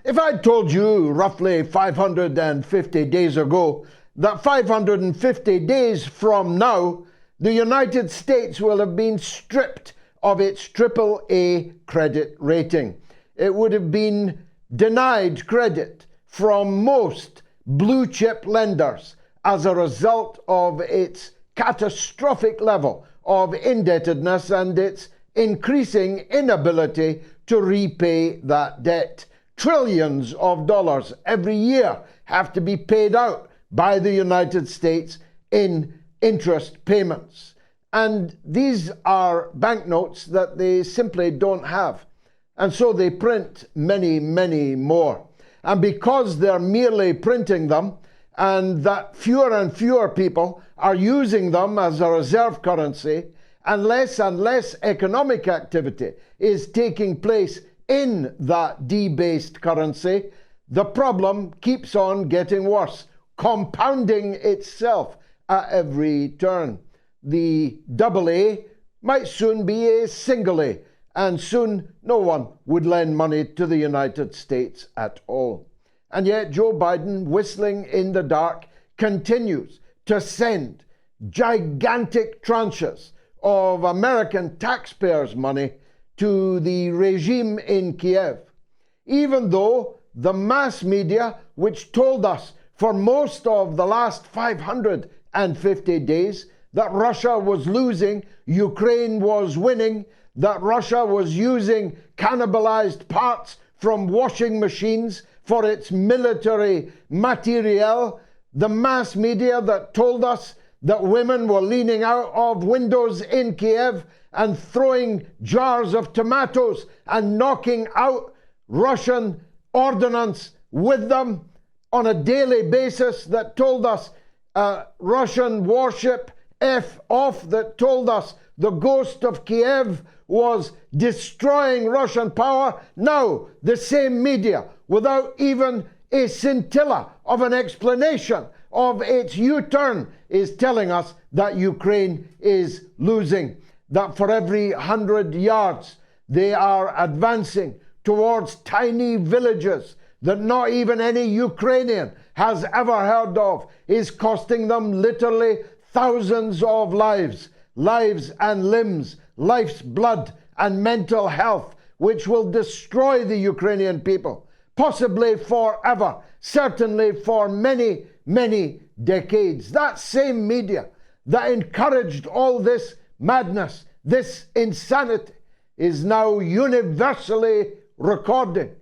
If I'd told you roughly 550 days ago that 550 days from now, the United States will have been stripped of its AAA credit rating, it would have been denied credit from most blue chip lenders as a result of its catastrophic level of indebtedness and its increasing inability to repay that debt. Trillions of dollars every year have to be paid out by the United States in interest payments. And these are banknotes that they simply don't have. And so they print many, many more. And because they're merely printing them, and that fewer and fewer people are using them as a reserve currency, and less economic activity is taking place in that debased currency, the problem keeps on getting worse, compounding itself at every turn. The AA might soon be a single A, and soon no one would lend money to the United States at all. And yet Joe Biden, whistling in the dark, continues to send gigantic tranches of American taxpayers' money to the regime in Kiev, even though the mass media, which told us for most of the last 550 days that Russia was losing, Ukraine was winning, that Russia was using cannibalized parts from washing machines for its military materiel, the mass media that told us that women were leaning out of windows in Kiev and throwing jars of tomatoes and knocking out Russian ordnance with them on a daily basis, that told us Russian warship F-off, that told us the ghost of Kiev was destroying Russian power. Now, the same media, without even a scintilla of an explanation of its U-turn, is telling us that Ukraine is losing, that for every 100 yards they are advancing towards tiny villages that not even any Ukrainian has ever heard of, is costing them literally thousands of lives and limbs, life's blood and mental health, which will destroy the Ukrainian people, possibly forever, certainly for many, many decades. That same media that encouraged all this madness, this insanity, is now universally recording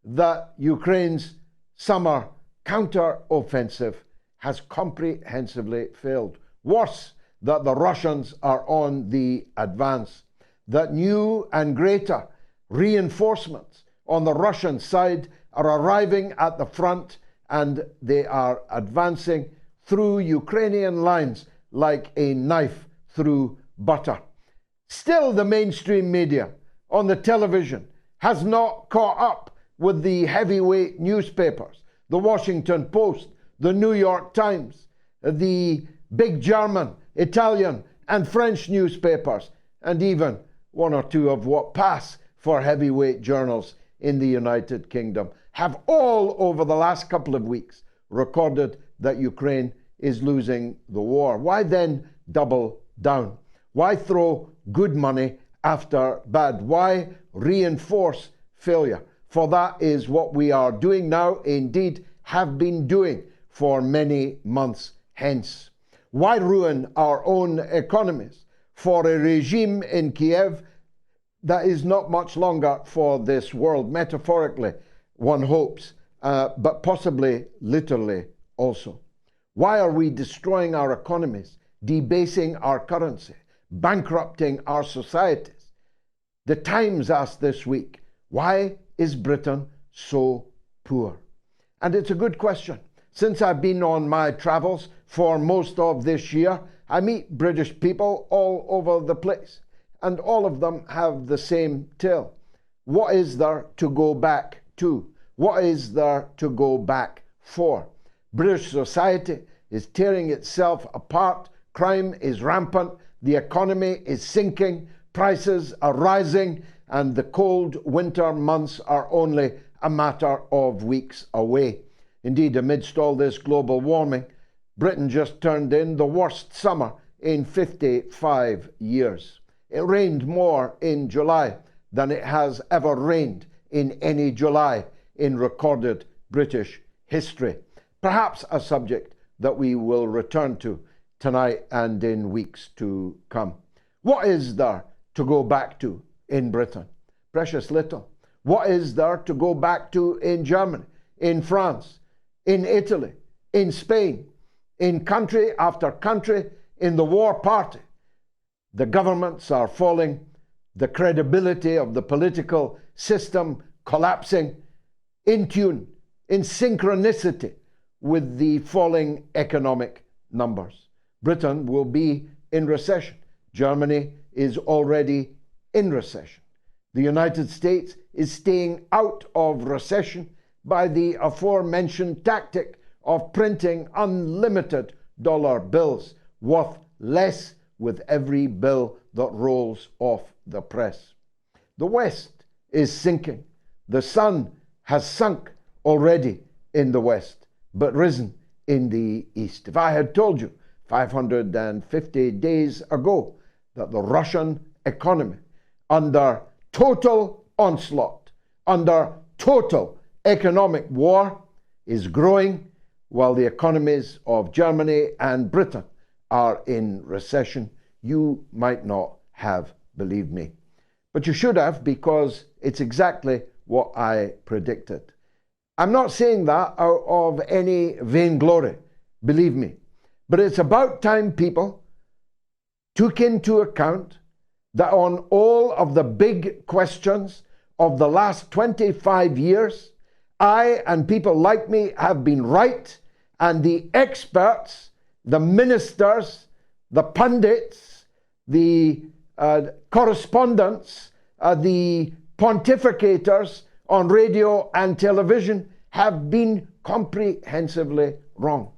that Ukraine's summer counter-offensive has comprehensively failed. Worse, that the Russians are on the advance, that new and greater reinforcements on the Russian side are arriving at the front, and they are advancing through Ukrainian lines like a knife through butter. Still, the mainstream media on the television has not caught up with the heavyweight newspapers, the Washington Post, the New York Times, the big German, Italian, and French newspapers, and even one or two of what pass for heavyweight journals in the United Kingdom, have all over the last couple of weeks recorded that Ukraine is losing the war. Why then double down? Why throw good money after bad? Why reinforce failure? For that is what we are doing now, indeed have been doing for many months hence. Why ruin our own economies for a regime in Kiev that is not much longer for this world, metaphorically, one hopes, but possibly literally also? Why are we destroying our economies, debasing our currency, bankrupting our societies? The Times asked this week, why is Britain so poor? And it's a good question. Since I've been on my travels for most of this year, I meet British people all over the place, and all of them have the same tale. What is there to go back to? What is there to go back for? British society is tearing itself apart. Crime is rampant. The economy is sinking. Prices are rising. And the cold winter months are only a matter of weeks away. Indeed, amidst all this global warming, Britain just turned in the worst summer in 55 years. It rained more in July than it has ever rained in any July in recorded British history. Perhaps a subject that we will return to tonight and in weeks to come. What is there to go back to in Britain? Precious little. What is there to go back to in Germany, in France, in Italy, in Spain, in country after country, in the war party? The governments are falling, the credibility of the political system collapsing, in tune, in synchronicity with the falling economic numbers. Britain will be in recession. Germany is already in recession. The United States is staying out of recession by the aforementioned tactic of printing unlimited dollar bills worth less with every bill that rolls off the press. The West is sinking. The sun has sunk already in the West, but risen in the East. If I had told you 550 days ago that the Russian economy, under total onslaught, under total economic war, is growing while the economies of Germany and Britain are in recession, you might not have believed me. But you should have, because it's exactly what I predicted. I'm not saying that out of any vainglory, believe me. But it's about time people took into account that on all of the big questions of the last 25 years, I and people like me have been right, and the experts, the ministers, the pundits, the correspondents, the pontificators on radio and television have been comprehensively wrong.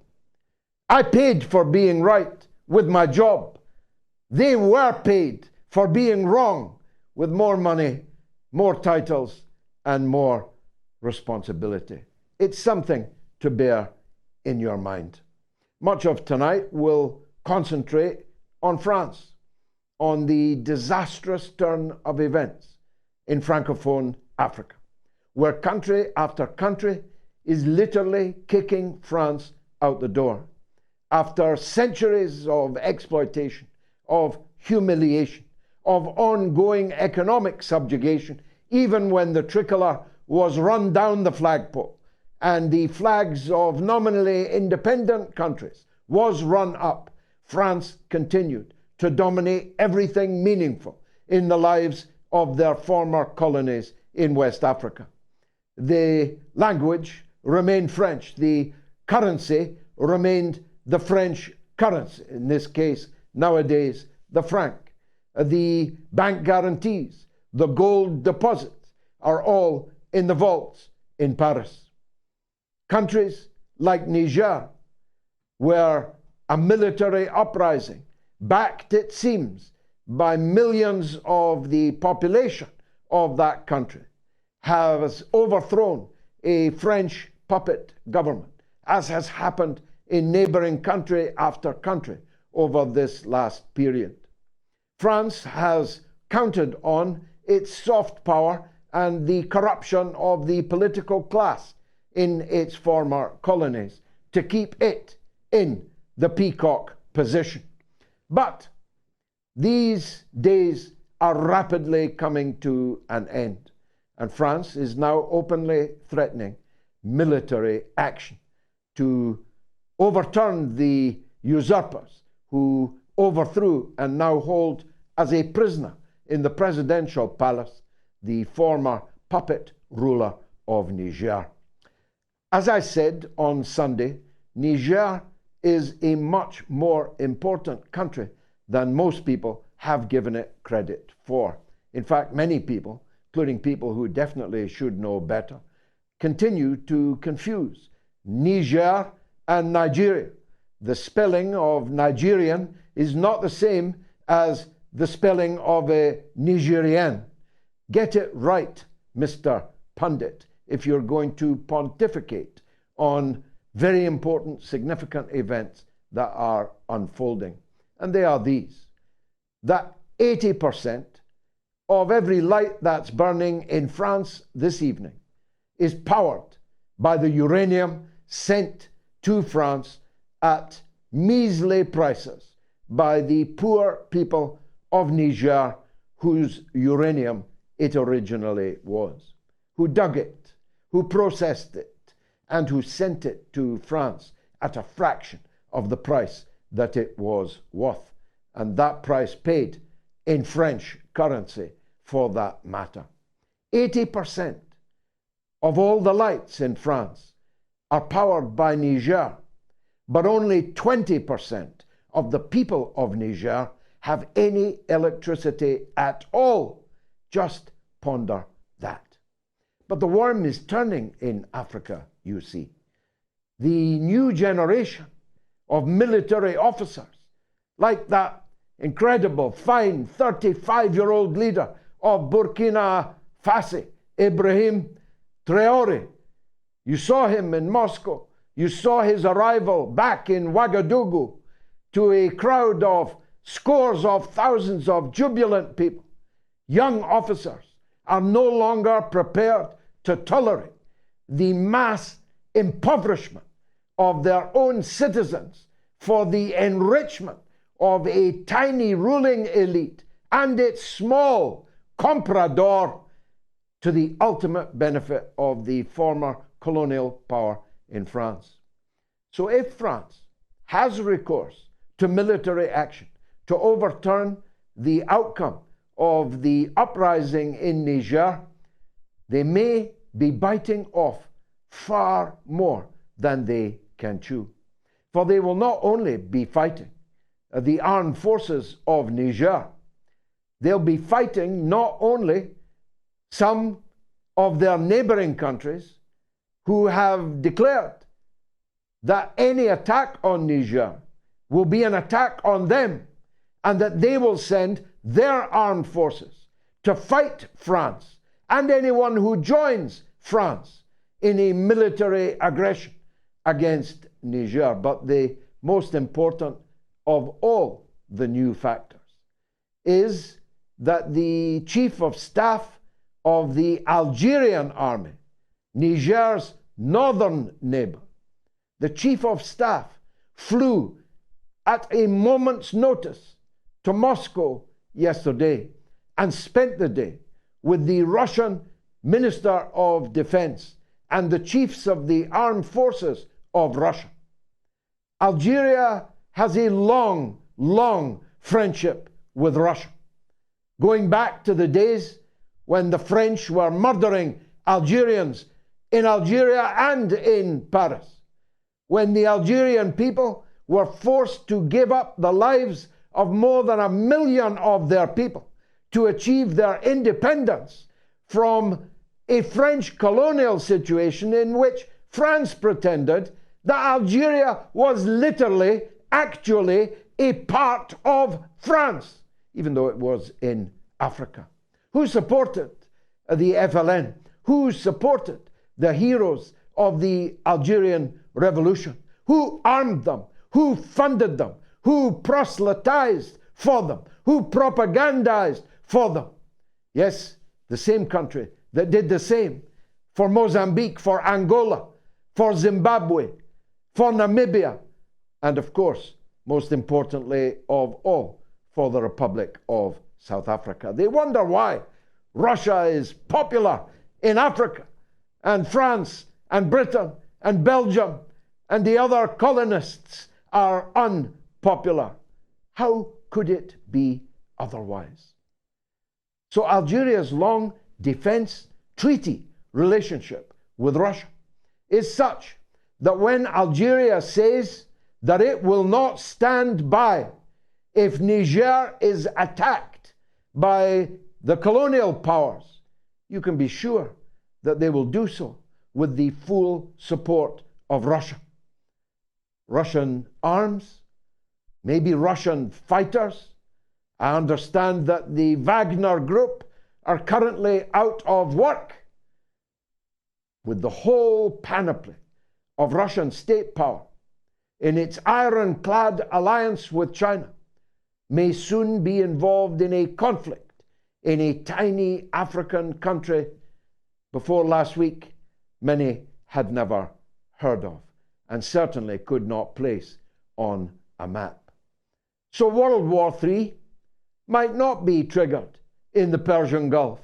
I paid for being right with my job. They were paid for being wrong with more money, more titles, and more responsibility. It's something to bear in your mind. Much of tonight will concentrate on France, on the disastrous turn of events in Francophone Africa, where country after country is literally kicking France out the door. After centuries of exploitation, of humiliation, of ongoing economic subjugation, even when the tricolour was run down the flagpole and the flags of nominally independent countries was run up, France continued to dominate everything meaningful in the lives of their former colonies in West Africa. The language remained French. The currency remained the French currency, in this case, nowadays, the franc. The bank guarantees, the gold deposits are all in the vaults in Paris. Countries like Niger, where a military uprising, backed, it seems, by millions of the population of that country, has overthrown a French puppet government, as has happened in neighboring country after country over this last period. France has counted on its soft power and the corruption of the political class in its former colonies to keep it in the peacock position. But these days are rapidly coming to an end, and France is now openly threatening military action to overturn the usurpers who overthrew and now hold as a prisoner in the presidential palace the former puppet ruler of Niger. As I said on Sunday, Niger is a much more important country than most people have given it credit for. In fact, many people, including people who definitely should know better, continue to confuse Niger and Nigeria. The spelling of Nigerian is not the same as the spelling of a Nigerian. Get it right, Mr. Pundit. if you're going to pontificate on very important, significant events that are unfolding. And they are these: that 80% of every light that's burning in France this evening is powered by the uranium sent to France at measly prices by the poor people of Niger, whose uranium it originally was, who dug it, who processed it, and who sent it to France at a fraction of the price that it was worth, and that price paid in French currency for that matter. 80% of all the lights in France are powered by Niger, but only 20% of the people of Niger have any electricity at all. Just ponder that. But the worm is turning in Africa, you see. The new generation of military officers, like that incredible, fine 35-year-old leader of Burkina Faso, Ibrahim Traoré. You saw him in Moscow. You saw his arrival back in Ouagadougou to a crowd of scores of thousands of jubilant people. Young officers are no longer prepared to tolerate the mass impoverishment of their own citizens for the enrichment of a tiny ruling elite and its small comprador to the ultimate benefit of the former colonial power in France. So if France has recourse to military action to overturn the outcome of the uprising in Niger, they may be biting off far more than they can chew. For they will not only be fighting the armed forces of Niger, they'll be fighting not only some of their neighboring countries who have declared that any attack on Niger will be an attack on them, and that they will send their armed forces to fight France and anyone who joins France in a military aggression against Niger. But the most important of all the new factors is that the chief of staff of the Algerian army, Niger's northern neighbor, the chief of staff flew at a moment's notice to Moscow yesterday and spent the day with the Russian Minister of Defense and the chiefs of the armed forces of Russia. Algeria has a long, long friendship with Russia, going back to the days when the French were murdering Algerians in Algeria and in Paris, when the Algerian people were forced to give up the lives of more than 1 million of their people to achieve their independence from a French colonial situation in which France pretended that Algeria was literally, actually, a part of France, even though it was in Africa. Who supported the FLN? Who supported the heroes of the Algerian Revolution? Who armed them? Who funded them? Who proselytized for them? Who propagandized for them? Yes, the same country that did the same for Mozambique, for Angola, for Zimbabwe, for Namibia, and of course, most importantly of all, for the Republic of South Africa. They wonder why Russia is popular in Africa, and France and Britain and Belgium and the other colonists are unpopular. How could it be otherwise? So Algeria's long defense treaty relationship with Russia is such that when Algeria says that it will not stand by if Niger is attacked by the colonial powers, you can be sure that they will do so with the full support of Russia. Russian arms, maybe Russian fighters. I understand that the Wagner group are currently out of work. with the whole panoply of Russian state power in its ironclad alliance with China, may soon be involved in a conflict in a tiny African country before last week many had never heard of and certainly could not place on a map. So World War III might not be triggered in the Persian Gulf,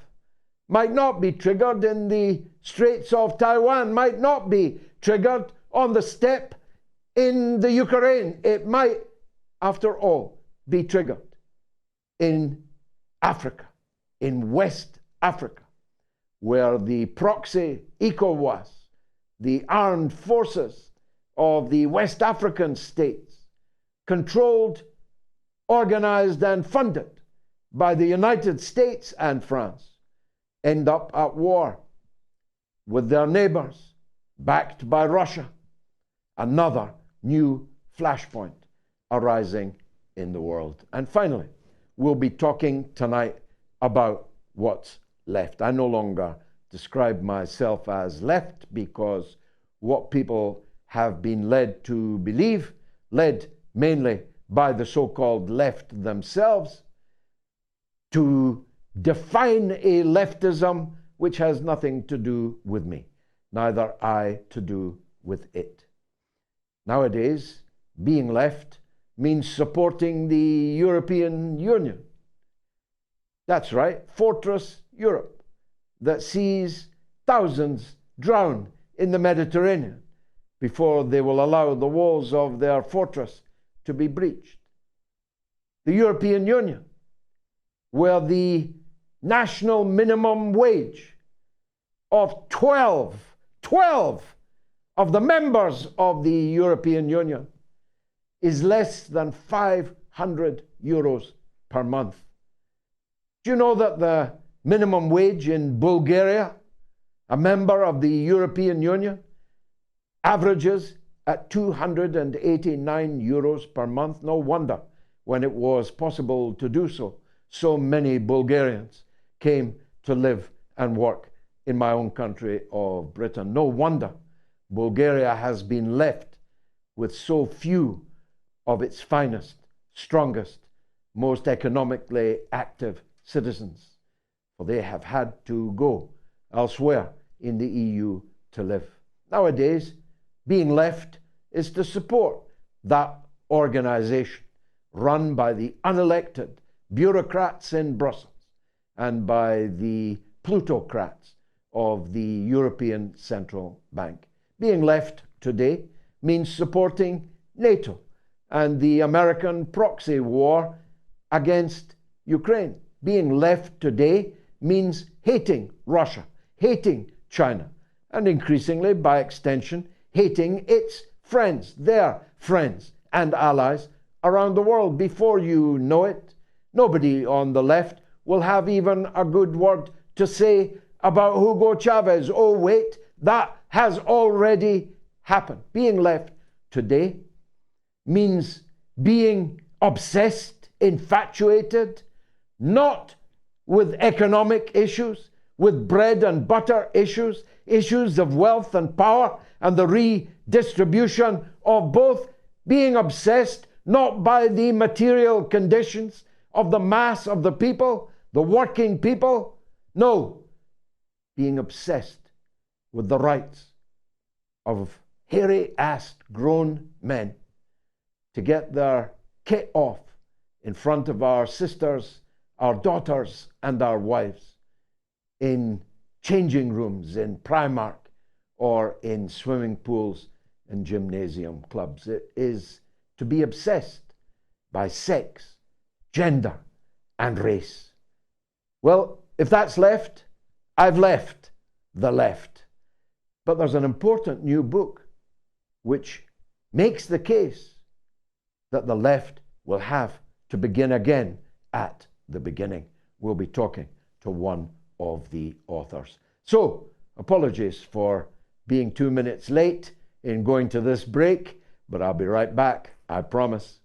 might not be triggered in the Straits of Taiwan, might not be triggered on the steppe in the Ukraine. It might, after all, be triggered in Africa, in West Africa, where the proxy ECOWAS, the armed forces of the West African states, controlled, organized, and funded by the United States and France, end up at war with their neighbors, backed by Russia. Another new flashpoint arising in the world. And finally, we'll be talking tonight about what's left. I no longer describe myself as left because what people have been led to believe, led mainly by the so-called left themselves, to define a leftism which has nothing to do with me, neither I to do with it. Nowadays, being left means supporting the European Union. That's right, Fortress Europe, that sees thousands drown in the Mediterranean before they will allow the walls of their fortress to be breached. The European Union, where the national minimum wage of 12 of the members of the European Union is less than 500 euros per month. Do you know that the minimum wage in Bulgaria, a member of the European Union, averages at 289 euros per month? No wonder, when it was possible to do so, so many Bulgarians came to live and work in my own country of Britain. No wonder Bulgaria has been left with so few of its finest, strongest, most economically active citizens, for they have had to go elsewhere in the EU to live. Nowadays, being left is to support that organization run by the unelected bureaucrats in Brussels and by the plutocrats of the European Central Bank. Being left today means supporting NATO and the American proxy war against Ukraine. Being left today means hating Russia, hating China, and increasingly, by extension, hating its friends, their friends and allies around the world. Before you know it, nobody on the left will have even a good word to say about Hugo Chavez. Oh, wait, that has already happened. Being left today means being obsessed, infatuated, not with economic issues, with bread and butter issues, issues of wealth and power and the redistribution of both, being obsessed not by the material conditions of the mass of the people, the working people, no, being obsessed with the rights of hairy-assed grown men to get their kit off in front of our sisters, our daughters, and our wives in changing rooms, in Primark, or in swimming pools and gymnasium clubs. It is to be obsessed by sex, gender, and race. Well, if that's left, I've left the left. But there's an important new book which makes the case that the left will have to begin again at the beginning. We'll be talking to one of the authors. So, apologies for being 2 minutes late in going to this break, but I'll be right back, I promise.